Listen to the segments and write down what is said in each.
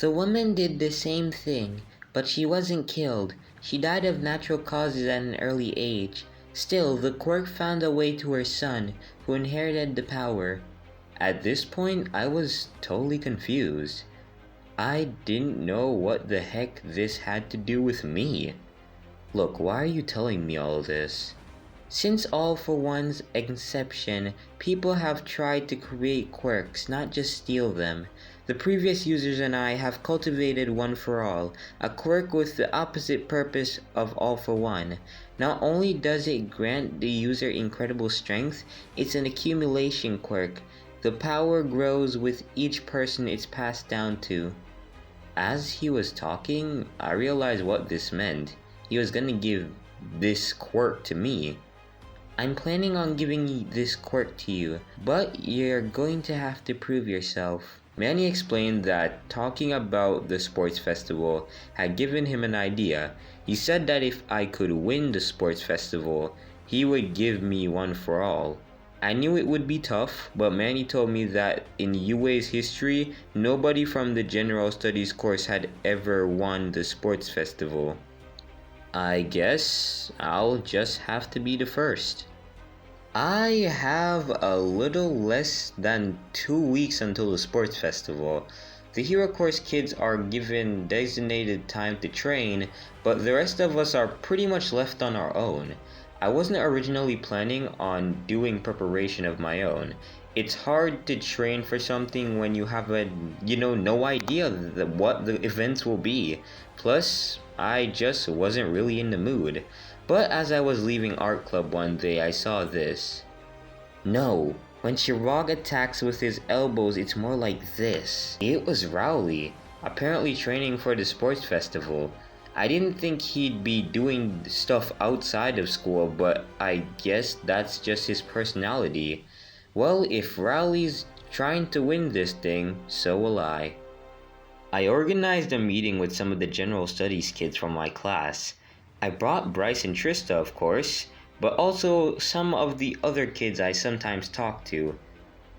The woman did the same thing, but she wasn't killed. She died of natural causes at an early age. Still, the quirk found a way to her son, who inherited the power. At this point, I was totally confused. I didn't know what the heck this had to do with me. Look, why are you telling me all this? Since All for One's inception, people have tried to create quirks, not just steal them. The previous users and I have cultivated One for All, a quirk with the opposite purpose of All for One. Not only does it grant the user incredible strength, it's an accumulation quirk. The power grows with each person it's passed down to. As he was talking, I realized what this meant. He was gonna give this quirk to me. I'm planning on giving this quirk to you, but you're going to have to prove yourself. Manny explained that talking about the sports festival had given him an idea. He said that if I could win the sports festival, he would give me One for All. I knew it would be tough, but Manny told me that in UA's history, nobody from the General Studies course had ever won the sports festival. I guess I'll just have to be the first. I have a little less than 2 weeks until the sports festival. The Hero Course kids are given designated time to train, but the rest of us are pretty much left on our own. I wasn't originally planning on doing preparation of my own. It's hard to train for something when you have no idea what the events will be. Plus, I just wasn't really in the mood. But as I was leaving art club one day, I saw this. No, when Chirag attacks with his elbows, it's more like this. It was Rowley, apparently training for the sports festival. I didn't think he'd be doing stuff outside of school, but I guess that's just his personality. Well, if Rowley's trying to win this thing, so will I. I organized a meeting with some of the general studies kids from my class. I brought Bryce and Trista, of course, but also some of the other kids I sometimes talk to.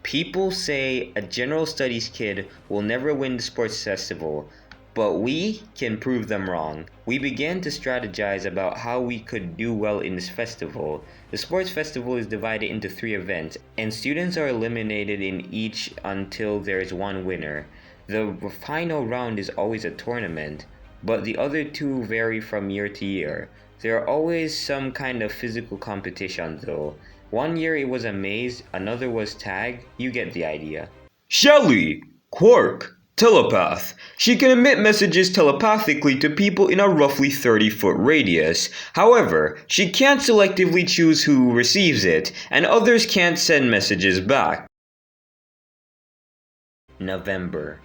People say a general studies kid will never win the sports festival, but we can prove them wrong. We began to strategize about how we could do well in this festival. The sports festival is divided into 3 events, and students are eliminated in each until there is one winner. The final round is always a tournament, but the other 2 vary from year to year. There are always some kind of physical competition though. One year it was a maze, another was tag, you get the idea. Shelly! Quirk! Telepath. She can emit messages telepathically to people in a roughly 30-foot radius. However, she can't selectively choose who receives it, and others can't send messages back. November.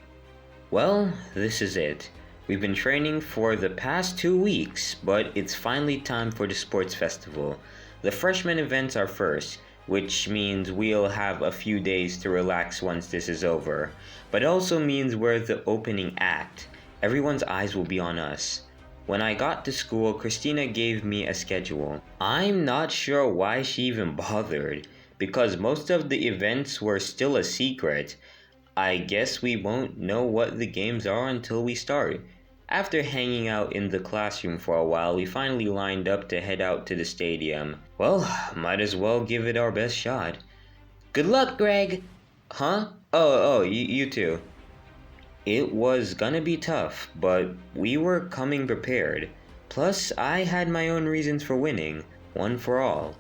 Well, this is it. We've been training for the past 2 weeks, but it's finally time for the sports festival. The freshman events are first, which means we'll have a few days to relax once this is over. But it also means we're the opening act. Everyone's eyes will be on us. When I got to school, Christina gave me a schedule. I'm not sure why she even bothered, because most of the events were still a secret. I guess we won't know what the games are until we start. After hanging out in the classroom for a while, we finally lined up to head out to the stadium. Well, might as well give it our best shot. Good luck, Greg! Huh? You too. It was gonna be tough, but we were coming prepared. Plus, I had my own reasons for winning, One for All.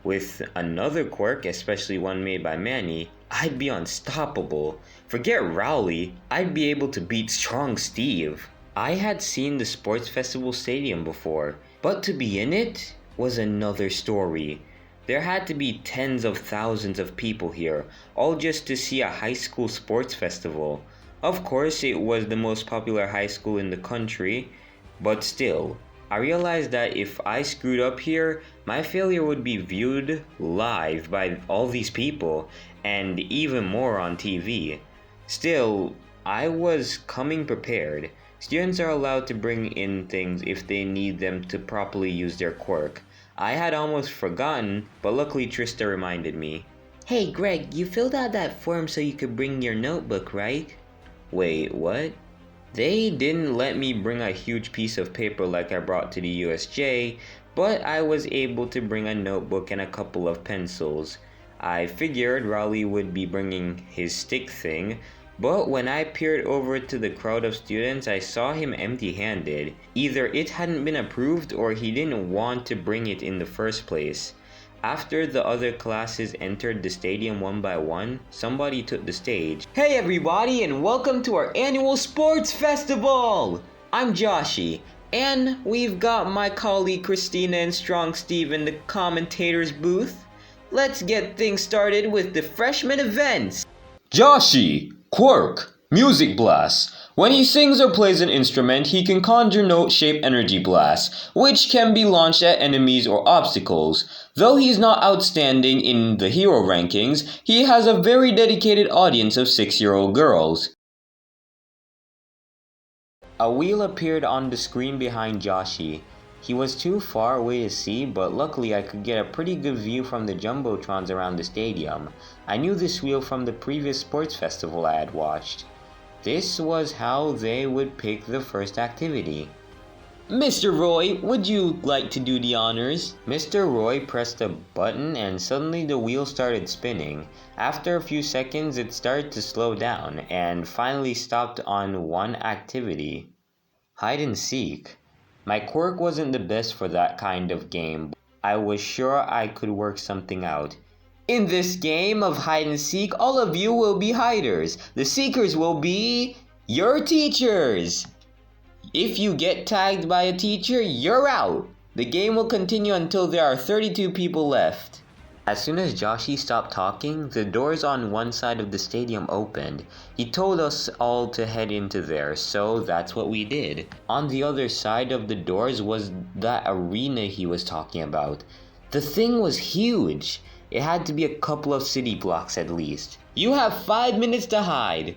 With another quirk, especially one made by Manny, I'd be unstoppable. Forget Rowley, I'd be able to beat Strong Steve. I had seen the sports festival stadium before, but to be in it was another story. There had to be tens of thousands of people here, all just to see a high school sports festival. Of course, it was the most popular high school in the country, but still, I realized that if I screwed up here, my failure would be viewed live by all these people, and even more on TV. Still, I was coming prepared. Students are allowed to bring in things if they need them to properly use their quirk. I had almost forgotten, but luckily Trista reminded me. Hey Greg, you filled out that form so you could bring your notebook, right? Wait, what? They didn't let me bring a huge piece of paper like I brought to the USJ, but I was able to bring a notebook and a couple of pencils. I figured Raleigh would be bringing his stick thing, but when I peered over to the crowd of students, I saw him empty-handed. Either it hadn't been approved or he didn't want to bring it in the first place. After the other classes entered the stadium one by one, somebody took the stage. Hey everybody, and welcome to our annual sports festival! I'm Joshi, and we've got my colleague Christina and Strong Steve in the commentator's booth. Let's get things started with the freshman events. Joshi, Quirk, Music Blast. When he sings or plays an instrument, he can conjure note-shaped energy blasts, which can be launched at enemies or obstacles. Though he's not outstanding in the hero rankings, he has a very dedicated audience of 6-year-old girls. A wheel appeared on the screen behind Joshi. He was too far away to see, but luckily I could get a pretty good view from the jumbotrons around the stadium. I knew this wheel from the previous sports festival I had watched. This was how they would pick the first activity. Mr. Roy, would you like to do the honors? Mr. Roy pressed a button and suddenly the wheel started spinning. After a few seconds it started to slow down and finally stopped on one activity. Hide and seek. My quirk wasn't the best for that kind of game. I was sure I could work something out. In this game of hide and seek, all of you will be hiders. The seekers will be your teachers. If you get tagged by a teacher, you're out. The game will continue until there are 32 people left. As soon as Joshi stopped talking, the doors on one side of the stadium opened. He told us all to head into there, so that's what we did. On the other side of the doors was that arena he was talking about. The thing was huge. It had to be a couple of city blocks at least. You have 5 minutes to hide.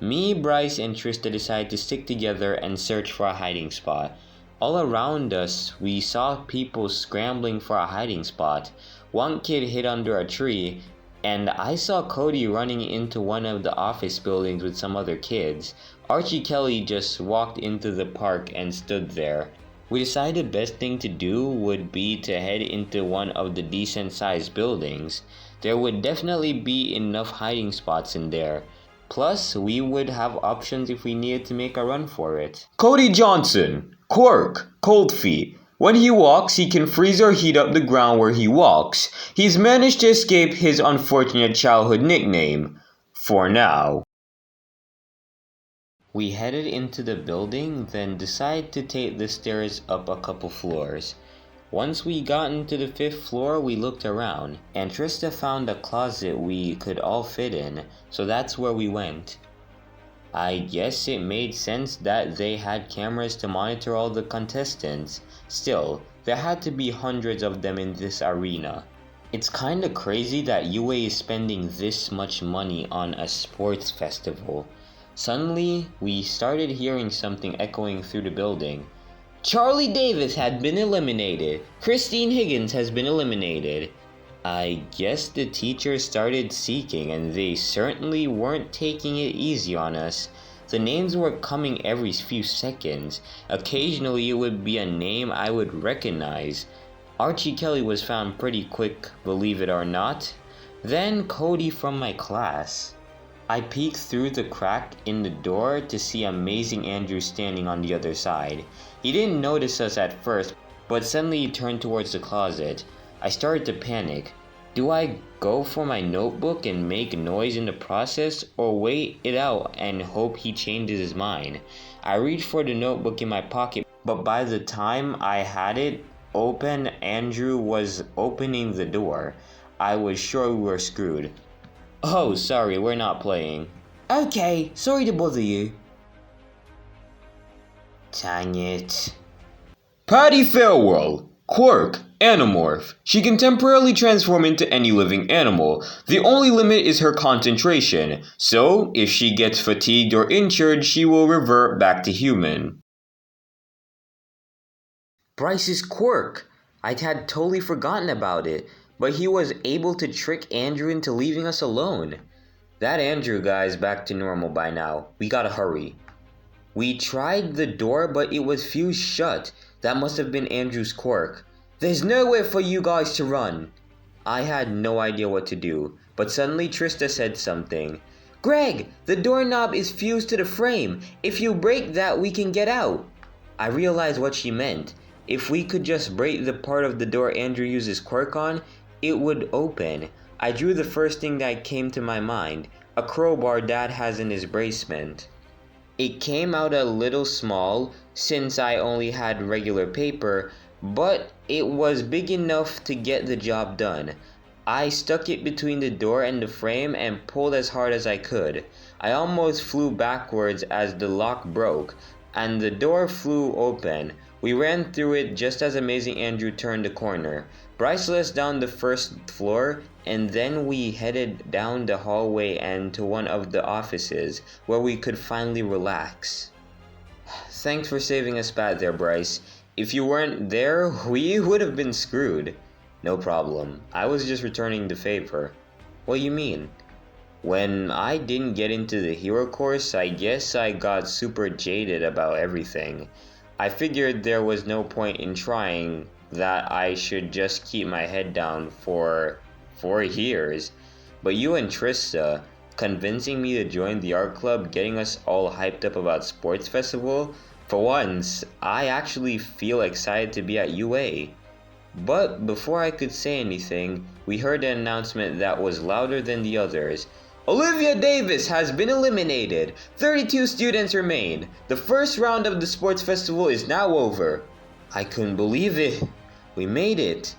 Me, Bryce, and Trista decided to stick together and search for a hiding spot. All around us, we saw people scrambling for a hiding spot. One kid hid under a tree, and I saw Cody running into one of the office buildings with some other kids. Archie Kelly just walked into the park and stood there. We decided the best thing to do would be to head into one of the decent sized buildings. There would definitely be enough hiding spots in there. Plus, we would have options if we needed to make a run for it. Cody Johnson, Quirk, Cold Feet. When he walks, he can freeze or heat up the ground where he walks. He's managed to escape his unfortunate childhood nickname. For now. We headed into the building, then decided to take the stairs up a couple floors. Once we got into the 5th floor, we looked around, and Trista found a closet we could all fit in, so that's where we went. I guess it made sense that they had cameras to monitor all the contestants. Still, there had to be hundreds of them in this arena. It's kinda crazy that UA is spending this much money on a sports festival. Suddenly, we started hearing something echoing through the building. Charlie Davis had been eliminated. Christine Higgins has been eliminated. I guess the teachers started seeking, and they certainly weren't taking it easy on us. The names were coming every few seconds. Occasionally it would be a name I would recognize. Archie Kelly was found pretty quick, believe it or not. Then Cody from my class. I peeked through the crack in the door to see Amazing Andrew standing on the other side. He didn't notice us at first, but suddenly he turned towards the closet. I started to panic. Do I go for my notebook and make noise in the process, or wait it out and hope he changes his mind? I reached for the notebook in my pocket, but by the time I had it open, Andrew was opening the door. I was sure we were screwed. Oh, sorry, we're not playing. Okay, sorry to bother you. Dang it. Patty Fairwell, Quirk, Animorph. She can temporarily transform into any living animal. The only limit is her concentration, so if she gets fatigued or injured, she will revert back to human. Bryce's quirk. I had totally forgotten about it, but he was able to trick Andrew into leaving us alone. That Andrew guy's back to normal by now. We gotta hurry. We tried the door, but it was fused shut. That must have been Andrew's quirk. There's nowhere for you guys to run. I had no idea what to do, but suddenly Trista said something. Greg, the doorknob is fused to the frame. If you break that, we can get out. I realized what she meant. If we could just break the part of the door Andrew uses quirk on, it would open. I drew the first thing that came to my mind, a crowbar Dad has in his basement. It came out a little small since I only had regular paper, but it was big enough to get the job done. I stuck it between the door and the frame and pulled as hard as I could. I almost flew backwards as the lock broke, and the door flew open. We ran through it just as Amazing Andrew turned the corner. Bryce led us down the first floor, and then we headed down the hallway and to one of the offices, where we could finally relax. Thanks for saving us bad there, Bryce. If you weren't there, we would have been screwed. No problem. I was just returning the favor. What you mean? When I didn't get into the hero course, I guess I got super jaded about everything. I figured there was no point in trying, that I should just keep my head down for 4 years. But you and Trista, convincing me to join the art club, getting us all hyped up about sports festival, for once, I actually feel excited to be at UA. But before I could say anything, we heard an announcement that was louder than the others. Olivia Davis has been eliminated. 32 students remain. The first round of the sports festival is now over. I couldn't believe it. We made it.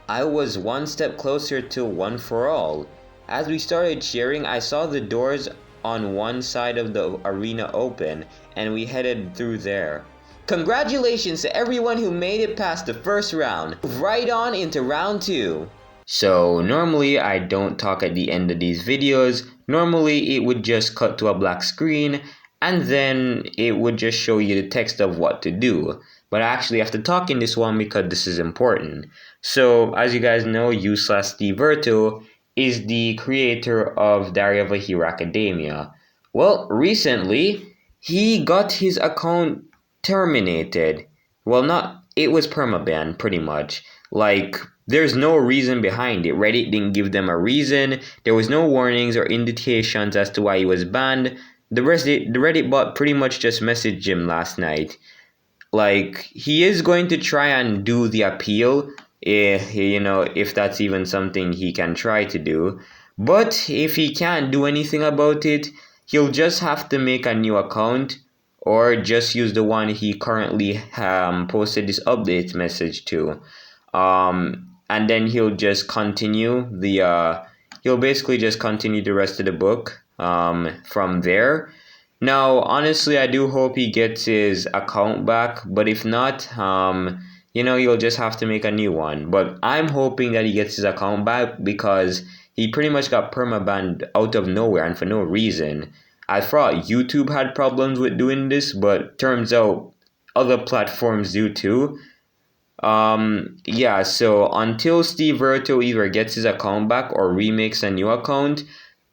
I was one step closer to one for all. As we started cheering, I saw the doors on one side of the arena open, and we headed through there. Congratulations to everyone who made it past the first round. Right on into round 2. So normally I don't talk at the end of these videos. Normally it would just cut to a black screen and then it would just show you the text of what to do. But I actually have to talk in this one because this is important. So as you guys know, Steverto is the creator of Diary of a Hero Academia. Well, recently he got his account terminated. Well, it was permaban pretty much. Like, there's no reason behind it. Reddit didn't give them a reason. There was no warnings or indications as to why he was banned. The Reddit bot pretty much just messaged him last night. Like, he is going to try and do the appeal, if that's even something he can try to do. But if he can't do anything about it, he'll just have to make a new account or just use the one he currently posted this update message to. And then he'll just continue he'll basically just continue the rest of the book from there. Now, honestly, I do hope he gets his account back, but if not, you'll just have to make a new one. But I'm hoping that he gets his account back because he pretty much got permabanned out of nowhere and for no reason. I thought YouTube had problems with doing this, but turns out other platforms do too. So until Steverto either gets his account back or remakes a new account,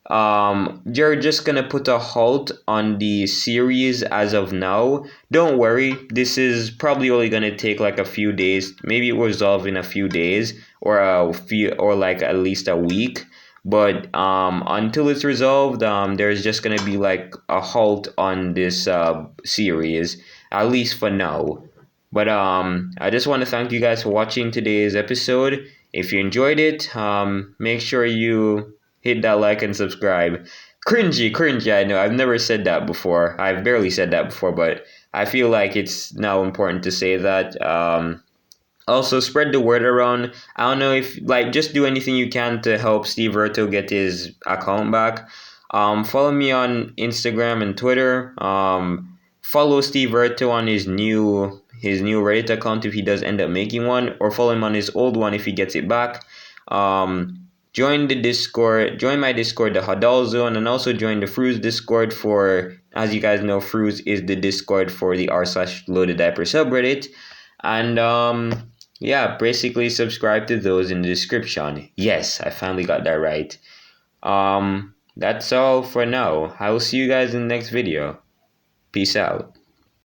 you're just gonna put a halt on the series as of now. Don't worry, this is probably only gonna take like a few days. Maybe it will resolve in a few days or like at least a week. But until it's resolved, there's just gonna be like a halt on this series, at least for now. But I just want to thank you guys for watching today's episode. If you enjoyed it, make sure you hit that like and subscribe. Cringy, I know. I've never said that before. I've barely said that before, but I feel like it's now important to say that. Also, spread the word around. I don't know if, just do anything you can to help Steverto get his account back. Follow me on Instagram and Twitter. Follow Steverto on his new Reddit account if he does end up making one, or follow him on his old one if he gets it back. Join the Discord, join my Discord, the Hadal Zone, and also join the Fruits Discord for, as you guys know, Fruits is the Discord for the r/loaded diaper subreddit. And basically subscribe to those in the description. Yes, I finally got that right. That's all for now. I will see you guys in the next video. Peace out.